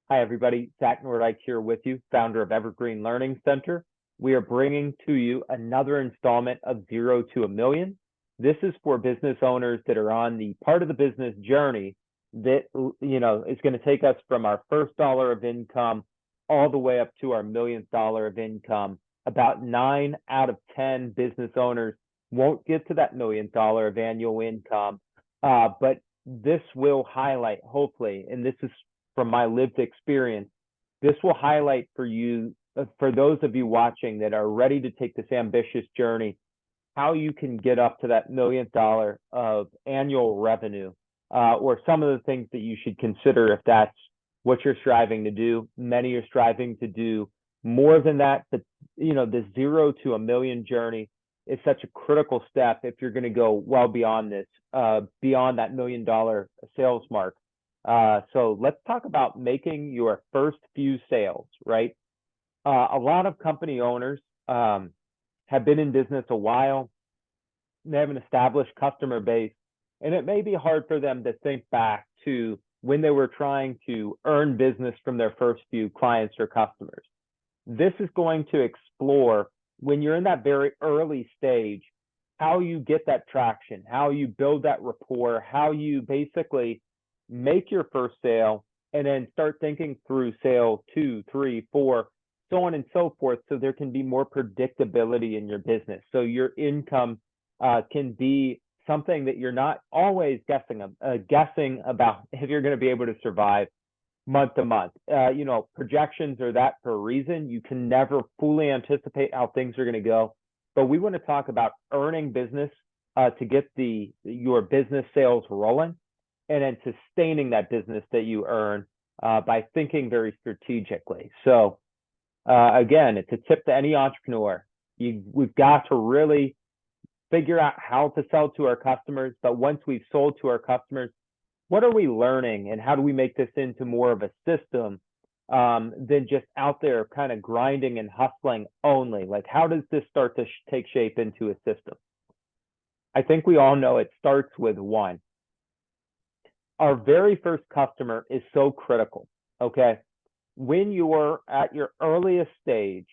Hi, everybody. Zak Nordyke here with you, founder of Evergreen Learning Center. We are bringing to you another installment of Zero to a Million. This is for business owners that are on the part of the business journey that is going to take us from our first dollar of income all the way up to our millionth dollar of income. About 9 out of 10 business owners won't get to that millionth dollar of annual income, but this will highlight, hopefully, and this is from my lived experience, this will highlight for you, for those of you watching that are ready to take this ambitious journey, how you can get up to that millionth dollar of annual revenue, or some of the things that you should consider if that's what you're striving to do. Many are striving to do more than that, but the 0 to a million journey is such a critical step if you're going to go well beyond this, beyond that $1 million sales mark. So let's talk about making your first few sales, right? A lot of company owners have been in business a while. They have an established customer base, and it may be hard for them to think back to when they were trying to earn business from their first few clients or customers. This is going to explore, when you're in that very early stage, how you get that traction, how you build that rapport, how you basically make your first sale, and then start thinking through sale 2, 3, 4, so on and so forth, so there can be more predictability in your business. So your income can be something that you're not always guessing about if you're going to be able to survive month to month. Projections are that for a reason. You can never fully anticipate how things are going to go. But we want to talk about earning business to get your business sales rolling, and then sustaining that business that you earn by thinking very strategically. So again, it's a tip to any entrepreneur. We've got to really figure out how to sell to our customers. But once we've sold to our customers, what are we learning, and how do we make this into more of a system than just out there kind of grinding and hustling only? Like, how does this start to take shape into a system? I think we all know it starts with one. Our very first customer is so critical, okay? When you're at your earliest stage,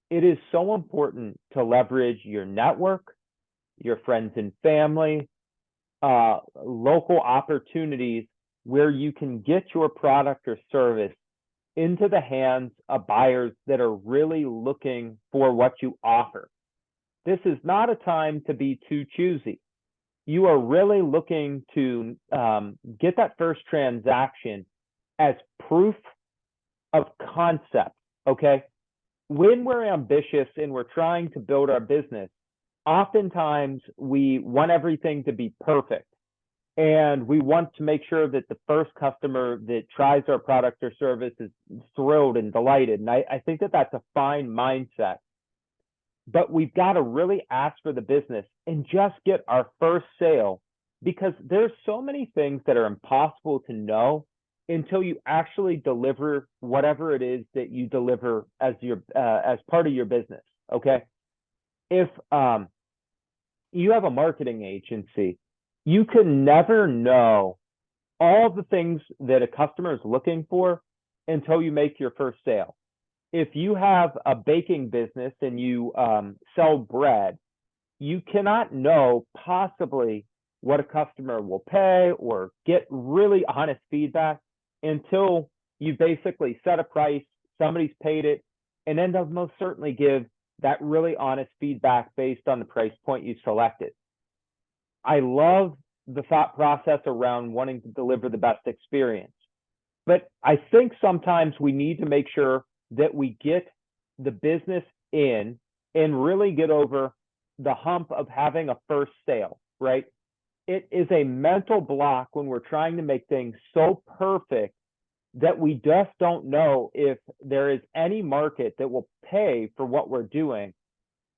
it is so important to leverage your network, your friends and family, local opportunities where you can get your product or service into the hands of buyers that are really looking for what you offer. This is not a time to be too choosy. You are really looking to get that first transaction as proof of concept, okay? When we're ambitious and we're trying to build our business, oftentimes we want everything to be perfect. And we want to make sure that the first customer that tries our product or service is thrilled and delighted. And I think that that's a fine mindset. But we've got to really ask for the business and just get our first sale, because there's so many things that are impossible to know until you actually deliver whatever it is that you deliver as part of your business. Okay, if you have a marketing agency, you can never know all the things that a customer is looking for until you make your first sale. If you have a baking business and you sell bread, you cannot know possibly what a customer will pay or get really honest feedback until you basically set a price, somebody's paid it, and then they'll most certainly give that really honest feedback based on the price point you selected. I love the thought process around wanting to deliver the best experience, but I think sometimes we need to make sure that we get the business in and really get over the hump of having a first sale, right? It is a mental block when we're trying to make things so perfect that we just don't know if there is any market that will pay for what we're doing.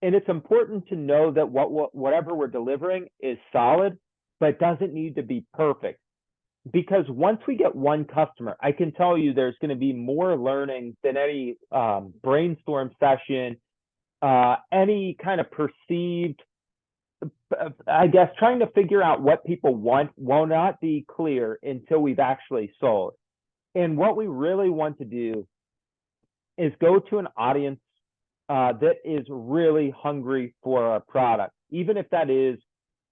And it's important to know that whatever we're delivering is solid, but doesn't need to be perfect. Because once we get one customer, I can tell you there's going to be more learning than any brainstorm session, any kind of perceived, I guess, trying to figure out what people want will not be clear until we've actually sold. And what we really want to do is go to an audience that is really hungry for our product, even if that is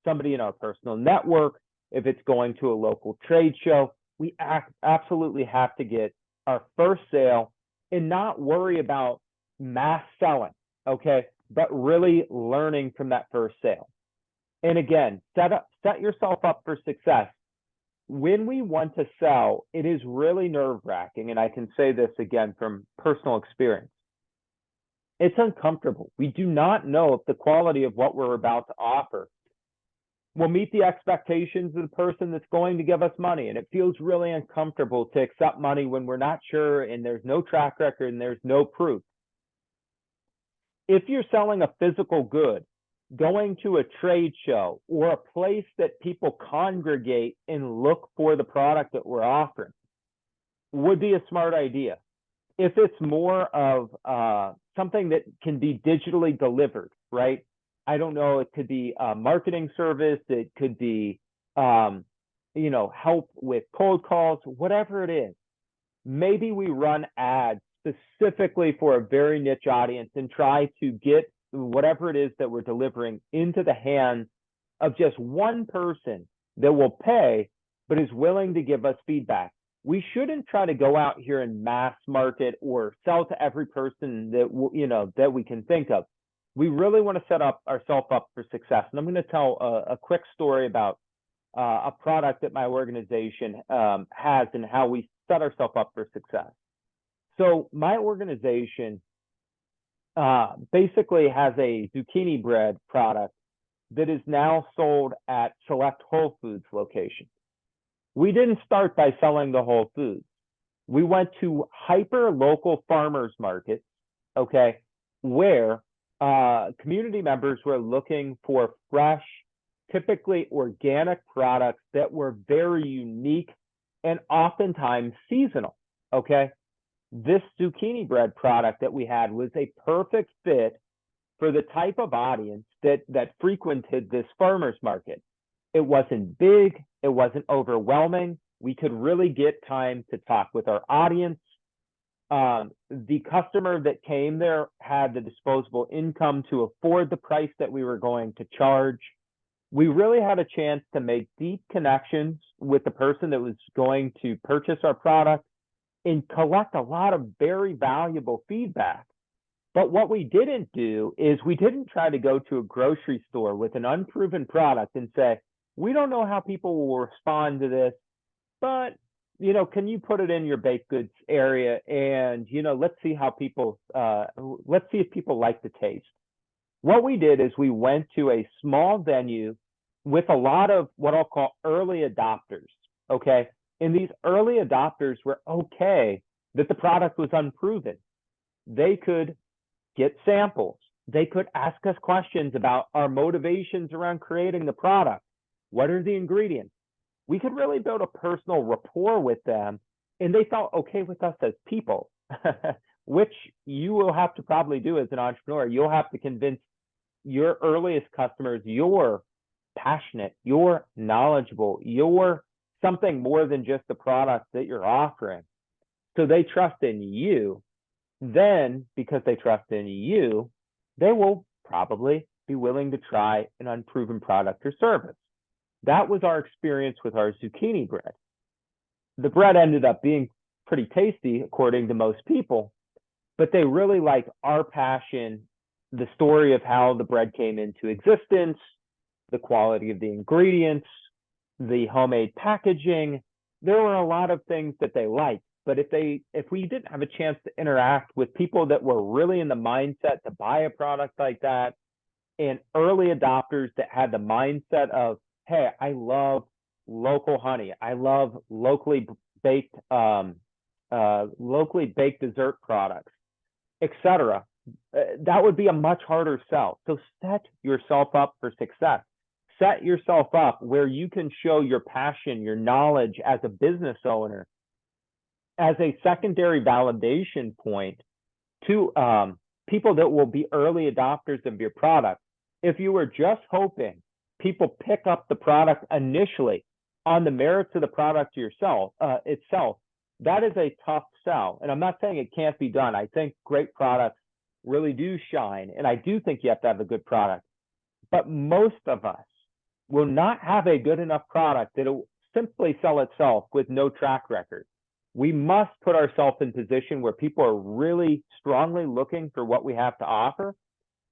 somebody in our personal network, if it's going to a local trade show. We absolutely have to get our first sale and not worry about mass selling, okay? But really learning from that first sale. And again, set yourself up for success. When we want to sell, it is really nerve-wracking, and I can say this again from personal experience. It's uncomfortable. We do not know if the quality of what we're about to offer will meet the expectations of the person that's going to give us money. And it feels really uncomfortable to accept money when we're not sure and there's no track record and there's no proof. If you're selling a physical good, going to a trade show or a place that people congregate and look for the product that we're offering would be a smart idea. If it's more of something that can be digitally delivered, right? I don't know, it could be a marketing service, it could be, help with cold calls, whatever it is. Maybe we run ads specifically for a very niche audience and try to get whatever it is that we're delivering into the hands of just one person that will pay, but is willing to give us feedback. We shouldn't try to go out here and mass market or sell to every person that we can think of. We really want to set ourselves up for success. And I'm going to tell a quick story about a product that my organization has and how we set ourselves up for success. So my organization basically has a zucchini bread product that is now sold at select Whole Foods locations. We didn't start by selling the Whole Foods. We went to hyper local farmers markets, okay, where community members were looking for fresh, typically organic products that were very unique and oftentimes seasonal, okay? This zucchini bread product that we had was a perfect fit for the type of audience that frequented this farmers market. It wasn't big, it wasn't overwhelming. We could really get time to talk with our audience. The customer that came there had the disposable income to afford the price that we were going to charge. We really had a chance to make deep connections with the person that was going to purchase our product and collect a lot of very valuable feedback. But what we didn't do is we didn't try to go to a grocery store with an unproven product and say, we don't know how people will respond to this, but can you put it in your baked goods area and let's see if people like the taste. What we did is we went to a small venue with a lot of what I'll call early adopters, okay? And these early adopters were okay that the product was unproven. They could get samples. They could ask us questions about our motivations around creating the product. What are the ingredients? We could really build a personal rapport with them, and they felt okay with us as people, which you will have to probably do as an entrepreneur. You'll have to convince your earliest customers you're passionate, you're knowledgeable, you're something more than just the product that you're offering. So they trust in you. Then, because they trust in you, they will probably be willing to try an unproven product or service. That was our experience with our zucchini bread. The bread ended up being pretty tasty, according to most people, but they really liked our passion, the story of how the bread came into existence, the quality of the ingredients, the homemade packaging. There were a lot of things that they liked, but if we didn't have a chance to interact with people that were really in the mindset to buy a product like that, and early adopters that had the mindset of, hey, I love local honey, I love locally baked dessert products, etc., that would be a much harder sell. So set yourself up for success. Set yourself up where you can show your passion, your knowledge as a business owner as a secondary validation point to people that will be early adopters of your product. If you were just hoping people pick up the product initially on the merits of the product itself, that is a tough sell. And I'm not saying it can't be done. I think great products really do shine. And I do think you have to have a good product. But most of us will not have a good enough product that it will simply sell itself with no track record. We must put ourselves in position where people are really strongly looking for what we have to offer.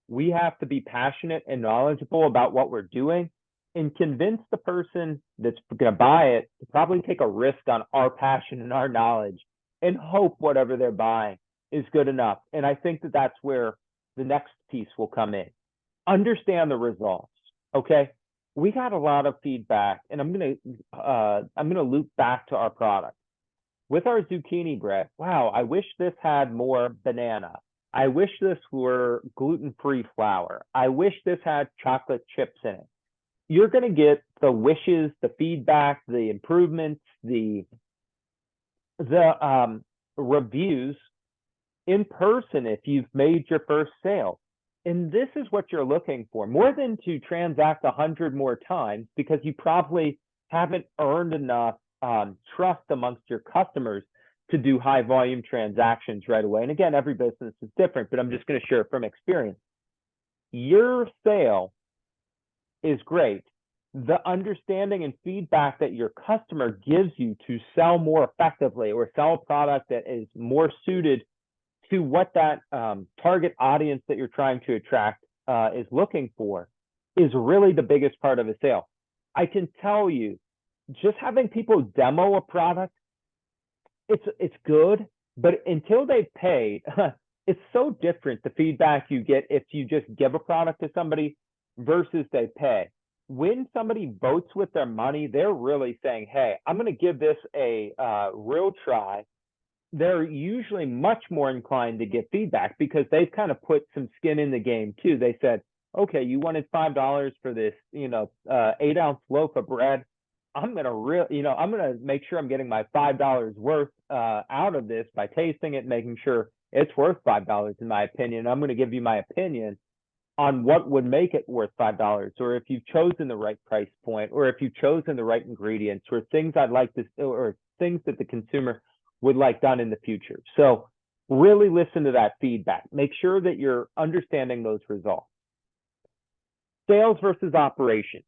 We have to be passionate and knowledgeable about what we're doing and convince the person that's going to buy it to probably take a risk on our passion and our knowledge and hope whatever they're buying is good enough. And I think that that's where the next piece will come in. Understand the results. Okay. We got a lot of feedback, and I'm gonna loop back to our product. With our zucchini bread, wow, I wish this had more banana. I wish this were gluten-free flour. I wish this had chocolate chips in it. You're going to get the wishes, the feedback, the improvements, the reviews in person if you've made your first sale. And this is what you're looking for, more than to transact 100 more times, because you probably haven't earned enough trust amongst your customers to do high volume transactions right away. And again, every business is different, but I'm just going to share from experience. Your sale is great. The understanding and feedback that your customer gives you to sell more effectively or sell a product that is more suited to what that target audience that you're trying to attract is looking for is really the biggest part of a sale. I can tell you, just having people demo a product, it's good, but until they've paid, it's so different the feedback you get if you just give a product to somebody versus they pay. When somebody votes with their money, they're really saying, hey, I'm going to give this a real try. They're usually much more inclined to get feedback because they've kind of put some skin in the game too. They said, okay, you wanted $5 for this, 8-ounce loaf of bread. I'm going to make sure I'm getting my $5 worth out of this by tasting it, making sure it's worth $5 in my opinion. I'm going to give you my opinion on what would make it worth $5, or if you've chosen the right price point, or if you've chosen the right ingredients, or things I'd like to, or things that the consumer would like done in the future. So really listen to that feedback. Make sure that you're understanding those results. Sales versus operations.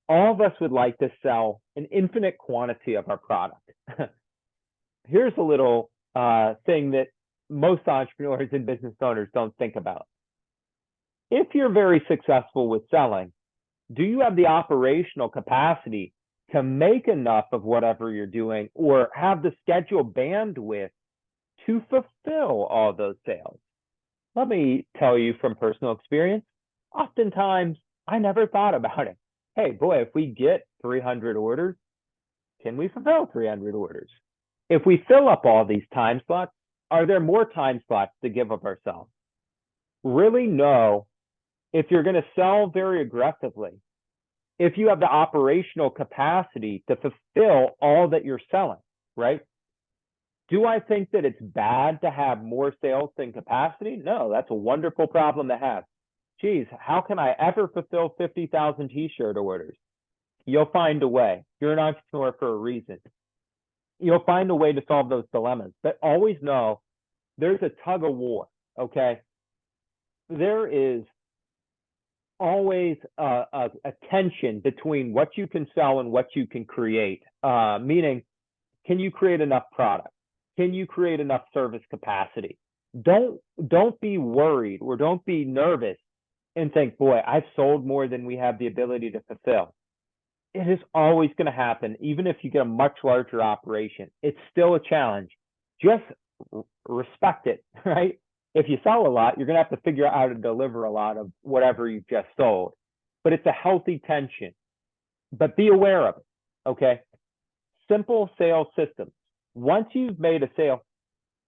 All of us would like to sell an infinite quantity of our product. Here's a little thing that most entrepreneurs and business owners don't think about. If you're very successful with selling, do you have the operational capacity to make enough of whatever you're doing, or have the schedule bandwidth to fulfill all those sales? Let me tell you from personal experience, oftentimes I never thought about it. Hey, boy, if we get 300 orders, can we fulfill 300 orders? If we fill up all these time slots, are there more time slots to give of ourselves? Really know if you're going to sell very aggressively, if you have the operational capacity to fulfill all that you're selling, right? Do I think that it's bad to have more sales than capacity? No, that's a wonderful problem to have. Geez, how can I ever fulfill 50,000 t-shirt orders? You'll find a way. You're an entrepreneur for a reason. You'll find a way to solve those dilemmas, but always know there's a tug of war, okay? There is always a tension between what you can sell and what you can create, meaning, can you create enough product? Can you create enough service capacity? Don't be worried or don't be nervous and think, boy, I've sold more than we have the ability to fulfill. It is always going to happen, even if you get a much larger operation. It's still a challenge. Just respect it, right? If you sell a lot, you're going to have to figure out how to deliver a lot of whatever you've just sold. But it's a healthy tension. But be aware of it, okay? Simple sales systems. Once you've made a sale,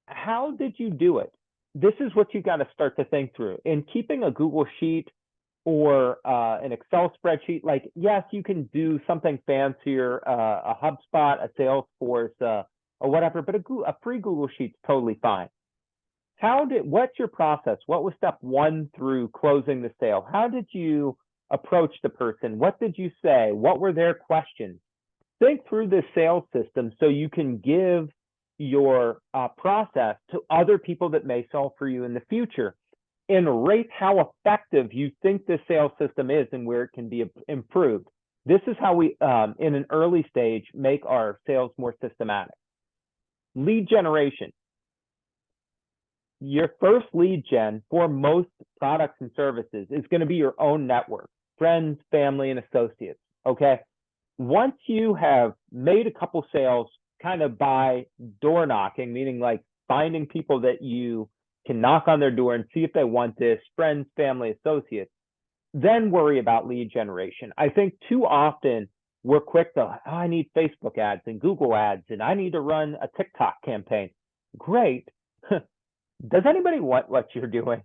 how did you do it? This is what you got to start to think through. In keeping a Google Sheet or an Excel spreadsheet, like, yes, you can do something fancier, a HubSpot, a Salesforce, or whatever, but a free Google Sheet's totally fine. What's your process? What was step 1 through closing the sale? How did you approach the person? What did you say? What were their questions? think through this sales system so you can give your process to other people that may sell for you in the future, and rate how effective you think this sales system is and where it can be improved. This is how we, in an early stage, make our sales more systematic. Lead generation. Your first lead gen for most products and services is going to be your own network, friends, family, and associates, okay? Once you have made a couple sales kind of by door knocking, meaning like finding people that you can knock on their door and see if they want this, friends, family, associates, then worry about lead generation. I think too often we're quick to, oh, I need Facebook ads and Google ads, and I need to run a TikTok campaign. Great. Does anybody want what you're doing?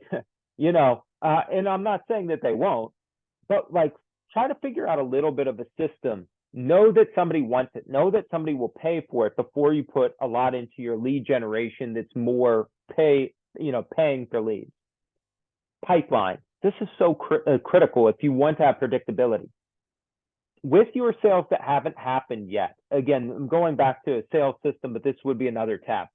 And I'm not saying that they won't, but like try to figure out a little bit of a system. Know that somebody wants it. Know that somebody will pay for it before you put a lot into your lead generation that's more paying for leads. Pipeline. This is so critical if you want to have predictability. With your sales that haven't happened yet, again, I'm going back to a sales system, but this would be another tab.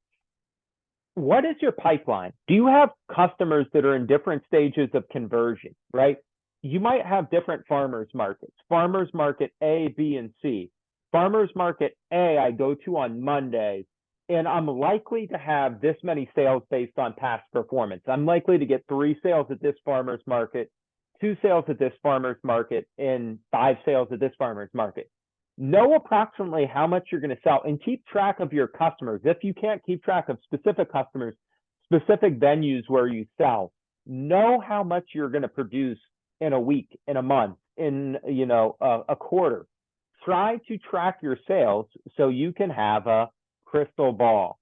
What is your pipeline? Do you have customers that are in different stages of conversion, right? You might have different farmers markets. Farmers market A, B, and C. Farmers market A, I go to on Mondays, and I'm likely to have this many sales based on past performance. I'm likely to get 3 sales at this farmer's market, 2 sales at this farmer's market, and 5 sales at this farmer's market. Know approximately how much you're going to sell and keep track of your customers. If you can't keep track of specific customers, specific venues where you sell, know how much you're going to produce in a week, in a month, in a quarter. Try to track your sales so you can have a crystal ball.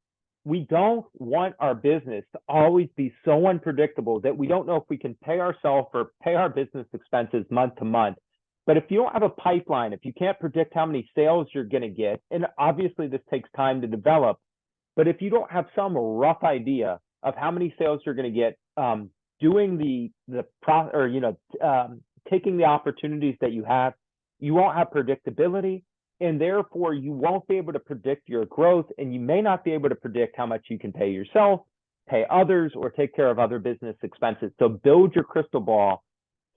We don't want our business to always be so unpredictable that we don't know if we can pay ourselves or pay our business expenses month to month. But if you don't have a pipeline, if you can't predict how many sales you're going to get, and obviously this takes time to develop, but if you don't have some rough idea of how many sales you're going to get, taking the opportunities that you have, you won't have predictability, and therefore you won't be able to predict your growth, and you may not be able to predict how much you can pay yourself, pay others, or take care of other business expenses. So build your crystal ball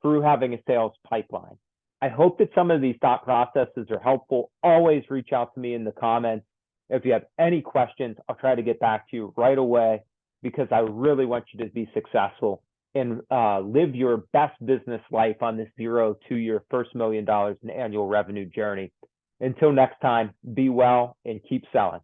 through having a sales pipeline. I hope that some of these thought processes are helpful. Always reach out to me in the comments. If you have any questions, I'll try to get back to you right away, because I really want you to be successful and live your best business life on this 0 to your first $1 million in annual revenue journey. Until next time, be well and keep selling.